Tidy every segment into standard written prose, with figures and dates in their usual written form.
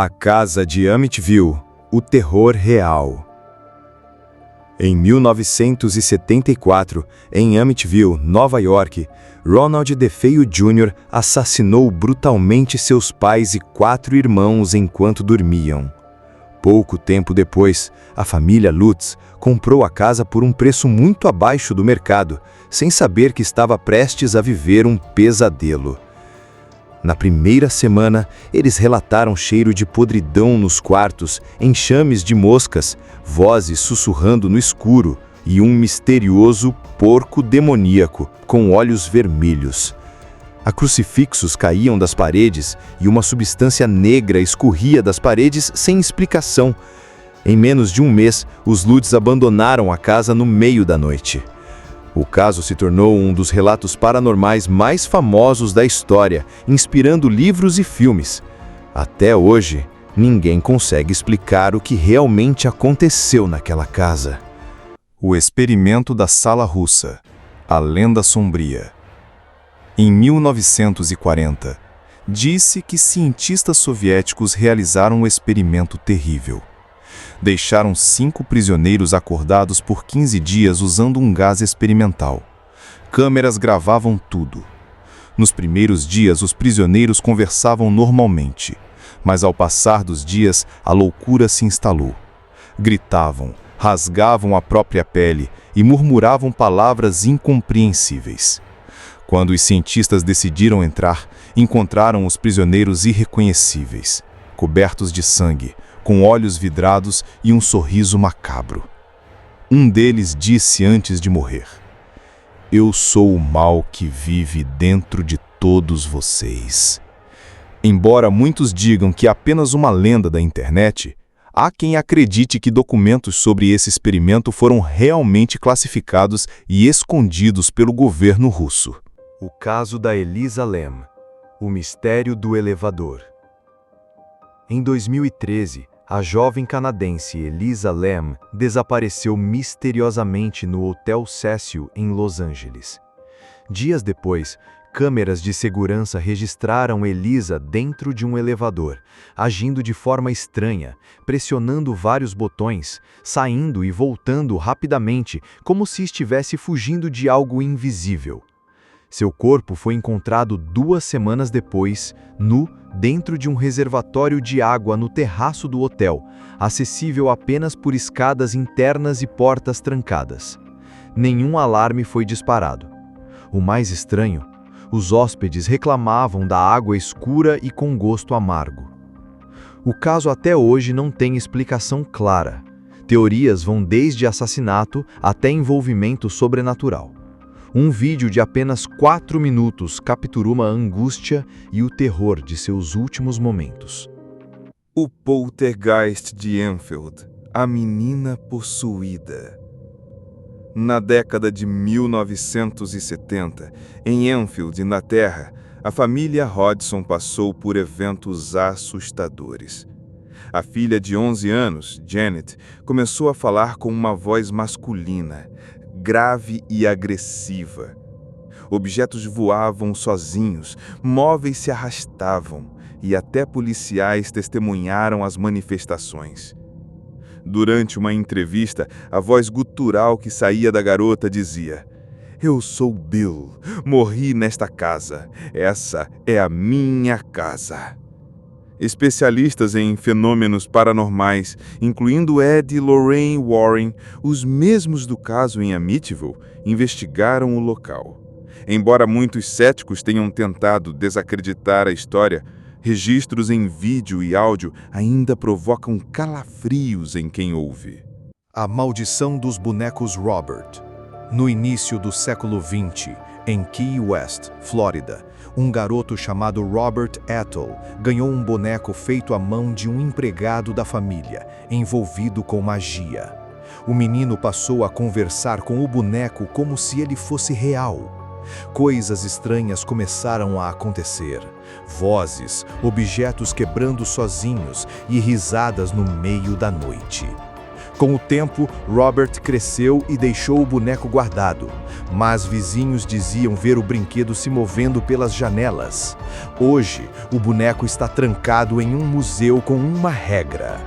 A Casa de Amityville, o terror real. Em 1974, em Amityville, Nova York, Ronald DeFeo Jr. assassinou brutalmente seus pais e 4 irmãos enquanto dormiam. Pouco tempo depois, a família Lutz comprou a casa por um preço muito abaixo do mercado, sem saber que estava prestes a viver um pesadelo. Na primeira semana, eles relataram cheiro de podridão nos quartos, enxames de moscas, vozes sussurrando no escuro e um misterioso porco demoníaco com olhos vermelhos. Crucifixos caíam das paredes e uma substância negra escorria das paredes sem explicação. Em menos de um mês, os Lutz abandonaram a casa no meio da noite. O caso se tornou um dos relatos paranormais mais famosos da história, inspirando livros e filmes. Até hoje, ninguém consegue explicar o que realmente aconteceu naquela casa. O experimento da sala russa, a lenda sombria. Em 1940, disse que cientistas soviéticos realizaram um experimento terrível. Deixaram 5 prisioneiros acordados por 15 dias usando um gás experimental. Câmeras gravavam tudo. Nos primeiros dias, os prisioneiros conversavam normalmente, mas ao passar dos dias, a loucura se instalou. Gritavam, rasgavam a própria pele e murmuravam palavras incompreensíveis. Quando os cientistas decidiram entrar, encontraram os prisioneiros irreconhecíveis, cobertos de sangue, com olhos vidrados e um sorriso macabro. Um deles disse antes de morrer: "Eu sou o mal que vive dentro de todos vocês." Embora muitos digam que é apenas uma lenda da internet, há quem acredite que documentos sobre esse experimento foram realmente classificados e escondidos pelo governo russo. O caso da Elisa Lam, o mistério do elevador. Em 2013, a jovem canadense Elisa Lam desapareceu misteriosamente no Hotel Cecil, em Los Angeles. Dias depois, câmeras de segurança registraram Elisa dentro de um elevador, agindo de forma estranha, pressionando vários botões, saindo e voltando rapidamente, como se estivesse fugindo de algo invisível. Seu corpo foi encontrado 2 semanas depois, nu, dentro de um reservatório de água no terraço do hotel, acessível apenas por escadas internas e portas trancadas. Nenhum alarme foi disparado. O mais estranho, os hóspedes reclamavam da água escura e com gosto amargo. O caso até hoje não tem explicação clara. Teorias vão desde assassinato até envolvimento sobrenatural. Um vídeo de apenas 4 minutos capturou a angústia e o terror de seus últimos momentos. O Poltergeist de Enfield, a menina possuída. Na década de 1970, em Enfield, Inglaterra, a família Hodgson passou por eventos assustadores. A filha de 11 anos, Janet, começou a falar com uma voz masculina, grave e agressiva. Objetos voavam sozinhos, móveis se arrastavam e até policiais testemunharam as manifestações. Durante uma entrevista, a voz gutural que saía da garota dizia: "Eu sou Bill, morri nesta casa, essa é a minha casa." Especialistas em fenômenos paranormais, incluindo Ed e Lorraine Warren, os mesmos do caso em Amityville, investigaram o local. Embora muitos céticos tenham tentado desacreditar a história, registros em vídeo e áudio ainda provocam calafrios em quem ouve. A maldição dos bonecos Robert. No início do século XX, em Key West, Flórida, um garoto chamado Robert Ethel ganhou um boneco feito à mão de um empregado da família, envolvido com magia. O menino passou a conversar com o boneco como se ele fosse real. Coisas estranhas começaram a acontecer. Vozes, objetos quebrando sozinhos e risadas no meio da noite. Com o tempo, Robert cresceu e deixou o boneco guardado, mas vizinhos diziam ver o brinquedo se movendo pelas janelas. Hoje, o boneco está trancado em um museu com uma regra: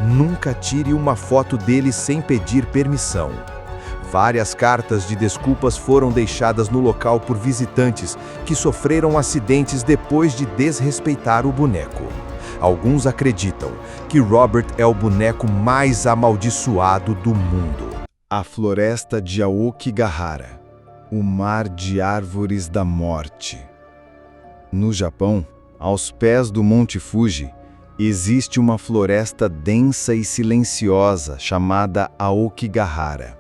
nunca tire uma foto dele sem pedir permissão. Várias cartas de desculpas foram deixadas no local por visitantes que sofreram acidentes depois de desrespeitar o boneco. Alguns acreditam que Robert é o boneco mais amaldiçoado do mundo. A floresta de Aokigahara, o mar de árvores da morte. No Japão, aos pés do Monte Fuji, existe uma floresta densa e silenciosa chamada Aokigahara.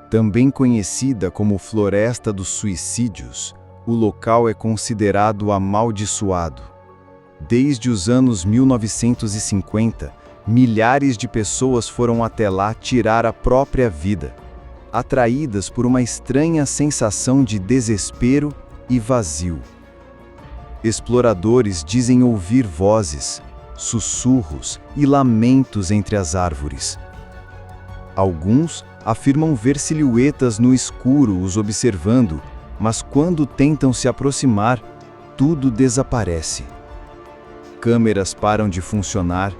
Também conhecida como Floresta dos Suicídios, o local é considerado amaldiçoado. Desde os anos 1950, milhares de pessoas foram até lá tirar a própria vida, atraídas por uma estranha sensação de desespero e vazio. Exploradores dizem ouvir vozes, sussurros e lamentos entre as árvores. Alguns afirmam ver silhuetas no escuro os observando, mas quando tentam se aproximar, tudo desaparece. Câmeras param de funcionar,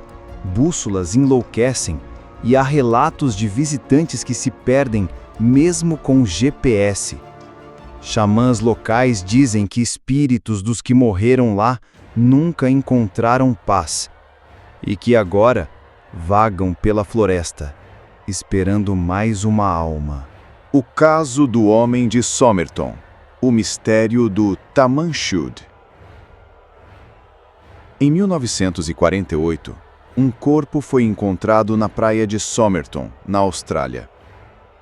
bússolas enlouquecem e há relatos de visitantes que se perdem mesmo com GPS. Xamãs locais dizem que espíritos dos que morreram lá nunca encontraram paz e que agora vagam pela floresta, esperando mais uma alma. O caso do homem de Somerton, o mistério do Tamanshud. Em 1948, um corpo foi encontrado na praia de Somerton, na Austrália.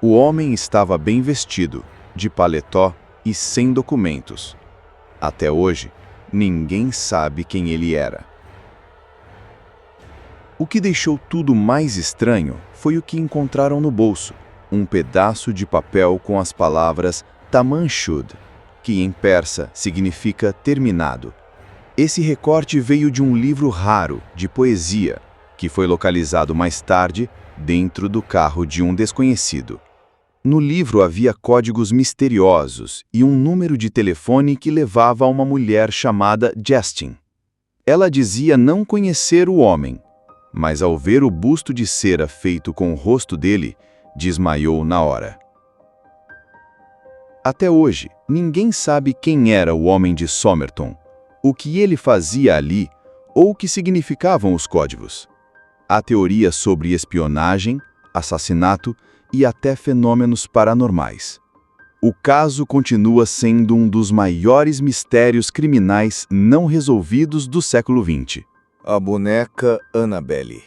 O homem estava bem vestido, de paletó e sem documentos. Até hoje, ninguém sabe quem ele era. O que deixou tudo mais estranho foi o que encontraram no bolso, um pedaço de papel com as palavras Tamanshud, que em persa significa terminado. Esse recorte veio de um livro raro de poesia, que foi localizado mais tarde dentro do carro de um desconhecido. No livro havia códigos misteriosos e um número de telefone que levava a uma mulher chamada Justin. Ela dizia não conhecer o homem, mas ao ver o busto de cera feito com o rosto dele, desmaiou na hora. Até hoje, ninguém sabe quem era o homem de Somerton, o que ele fazia ali ou o que significavam os códigos. Há teorias sobre espionagem, assassinato e até fenômenos paranormais. O caso continua sendo um dos maiores mistérios criminais não resolvidos do século XX. A boneca Annabelle,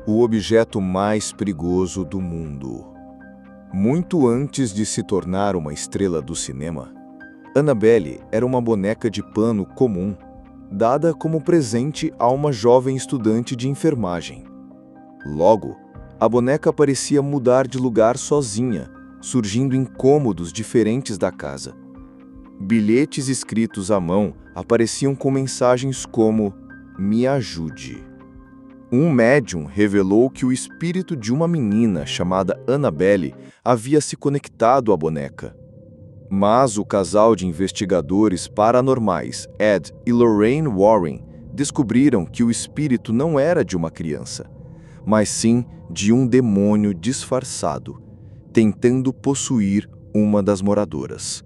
o objeto mais perigoso do mundo. Muito antes de se tornar uma estrela do cinema, Annabelle era uma boneca de pano comum, dada como presente a uma jovem estudante de enfermagem. Logo, a boneca parecia mudar de lugar sozinha, surgindo em cômodos diferentes da casa. Bilhetes escritos à mão apareciam com mensagens como "Me ajude". Um médium revelou que o espírito de uma menina chamada Annabelle havia se conectado à boneca. Mas o casal de investigadores paranormais, Ed e Lorraine Warren, descobriram que o espírito não era de uma criança, mas sim de um demônio disfarçado, tentando possuir uma das moradoras.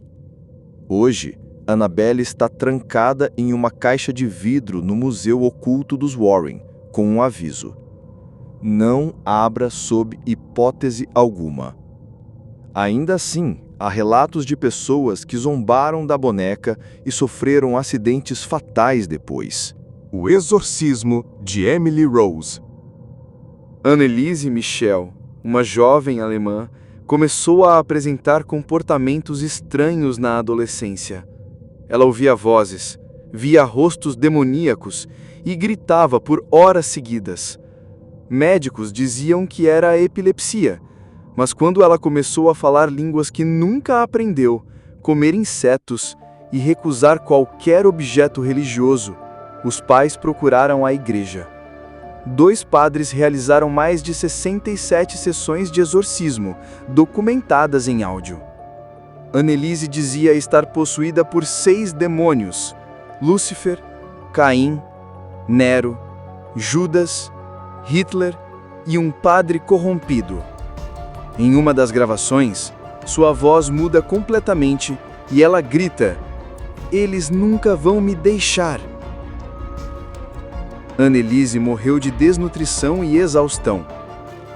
Hoje, Annabelle está trancada em uma caixa de vidro no Museu Oculto dos Warren, com um aviso: não abra sob hipótese alguma. Ainda assim, há relatos de pessoas que zombaram da boneca e sofreram acidentes fatais depois. O exorcismo de Emily Rose. Anneliese Michel, uma jovem alemã, começou a apresentar comportamentos estranhos na adolescência. Ela ouvia vozes, via rostos demoníacos e gritava por horas seguidas. Médicos diziam que era epilepsia, mas quando ela começou a falar línguas que nunca aprendeu, comer insetos e recusar qualquer objeto religioso, os pais procuraram a igreja. 2 padres realizaram mais de 67 sessões de exorcismo, documentadas em áudio. Anneliese dizia estar possuída por 6 demônios: Lúcifer, Caim, Nero, Judas, Hitler e um padre corrompido. Em uma das gravações, sua voz muda completamente e ela grita: "Eles nunca vão me deixar!" Anneliese morreu de desnutrição e exaustão.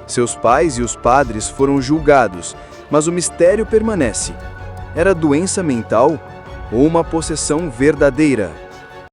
Seus pais e os padres foram julgados, mas o mistério permanece. Era doença mental ou uma possessão verdadeira?